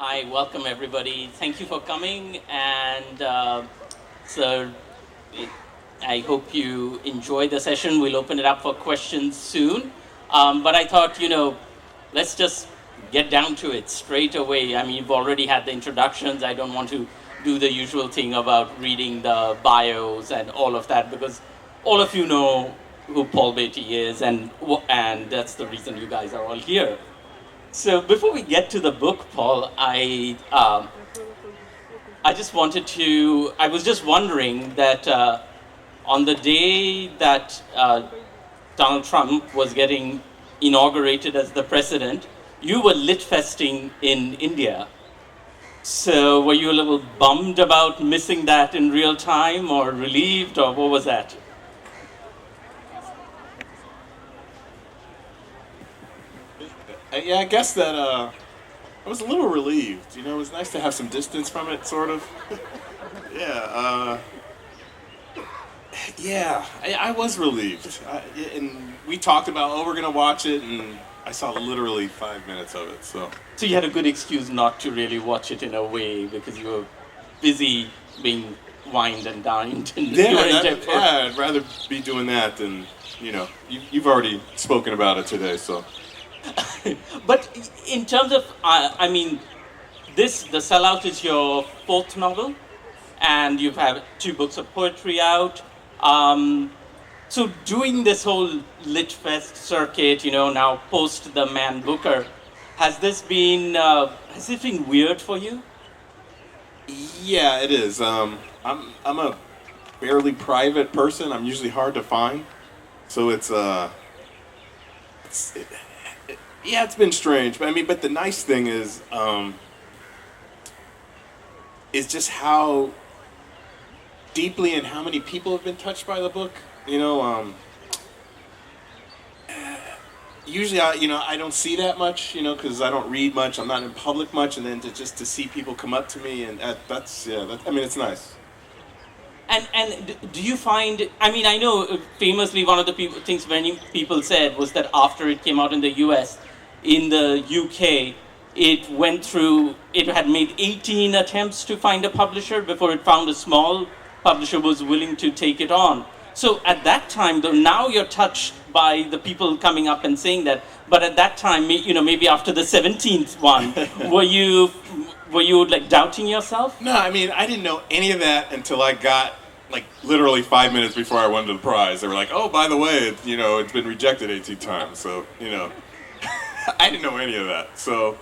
Hi, welcome everybody. Thank you for coming, and so it, I hope you enjoy the session. We'll open it up for questions soon. But I thought, let's just get down to it straight away. I mean, you've already had the introductions. I don't want to do the usual thing about reading the bios and all of that because all of you know who Paul Beatty is, and that's the reason you guys are all here. So before we get to the book, Paul, I just wanted to. I was just wondering that on the day that Donald Trump was getting inaugurated as the president, you were lit festing in India. So were you a little bummed about missing that in real time, or relieved, or what was that? Yeah, I guess that I was a little relieved. It was nice to have some distance from it, sort of. Yeah, yeah, I was relieved. And we talked about, oh, we're gonna watch it, and I saw literally 5 minutes of it. So So you had a good excuse not to really watch it in a way because you were busy being wined and dined and you were in Jaipur. yeah, I'd rather be doing that than you've already spoken about it today. So But in terms of, I mean, the Sellout is your fourth novel, and you've had two books of poetry out. So doing this whole Lit Fest circuit, now post the Man Booker, has this been weird for you? yeah, it is. I'm a fairly private person. I'm usually hard to find, so it's yeah, it's been strange. But I mean, but the nice thing is just how deeply and how many people have been touched by the book. Usually I don't see that much, because I don't read much. I'm not in public much, and then to see people come up to me and I mean, it's nice. And do you find? I mean, I know famously one of the things many people said was that after it came out in the U.S., in the UK, it had made 18 attempts to find a publisher before it found a small publisher who was willing to take it on. So at that time, though, now you're touched by the people coming up and saying that. But at that time, maybe after the 17th one, were you like doubting yourself? No, I mean, I didn't know any of that until I got like literally 5 minutes before I won the prize. They were like, "Oh, by the way, it's been rejected 18 times." So I didn't know any of that. So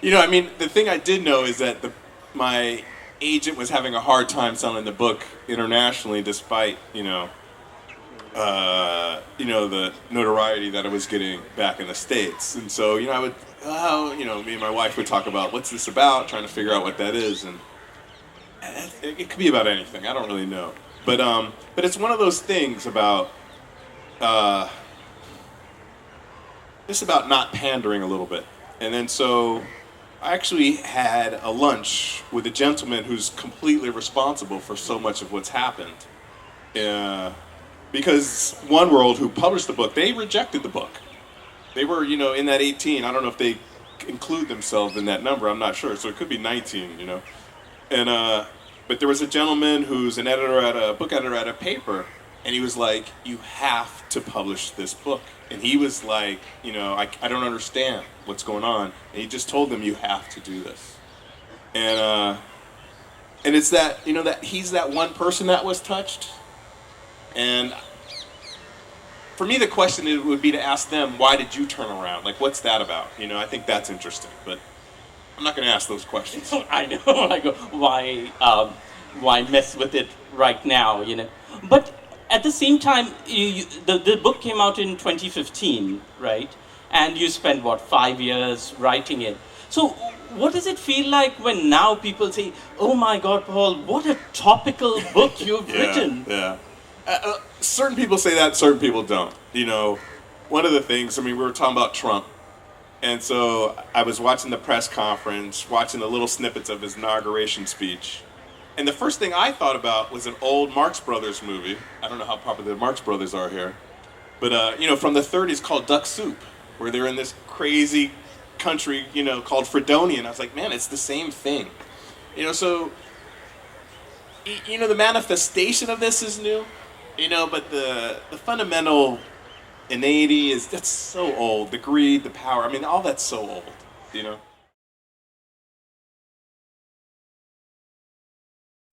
I mean, the thing I did know is that my agent was having a hard time selling the book internationally, despite the notoriety that I was getting back in the States. And so I would, me and my wife would talk about what's this about, trying to figure out what that is, and it could be about anything. I don't really know, but it's one of those things about just about not pandering a little bit. And then so I actually had a lunch with a gentleman who's completely responsible for so much of what's happened. Because One World, who published the book, they rejected the book. They were, in that 18. I don't know if they include themselves in that number. I'm not sure. So it could be 19, And but there was a gentleman who's an editor at a book editor at a paper, and he was like, "You have to publish this book." And he was like, I don't understand what's going on. And he just told them, "You have to do this." And it's that, that he's that one person that was touched. And for me, the question would be to ask them, why did you turn around? Like, what's that about? I think that's interesting. But I'm not going to ask those questions. I know. I go, why mess with it right now? But at the same time, the book came out in 2015, right? And you spent, 5 years writing it. So what does it feel like when now people say, "Oh my God, Paul, what a topical book you've written"? Yeah. Certain people say that, certain people don't. One of the things, I mean, we were talking about Trump. And so I was watching the press conference, watching the little snippets of his inauguration speech. And the first thing I thought about was an old Marx Brothers movie. I don't know how popular the Marx Brothers are here. But, from the 30s called Duck Soup, where they're in this crazy country, you know, called Fredonian. I was like, man, it's the same thing. You know, so, you know, the manifestation of this is new, you know, but the fundamental innatity that's so old. The greed, the power, I mean, all that's so old, you know.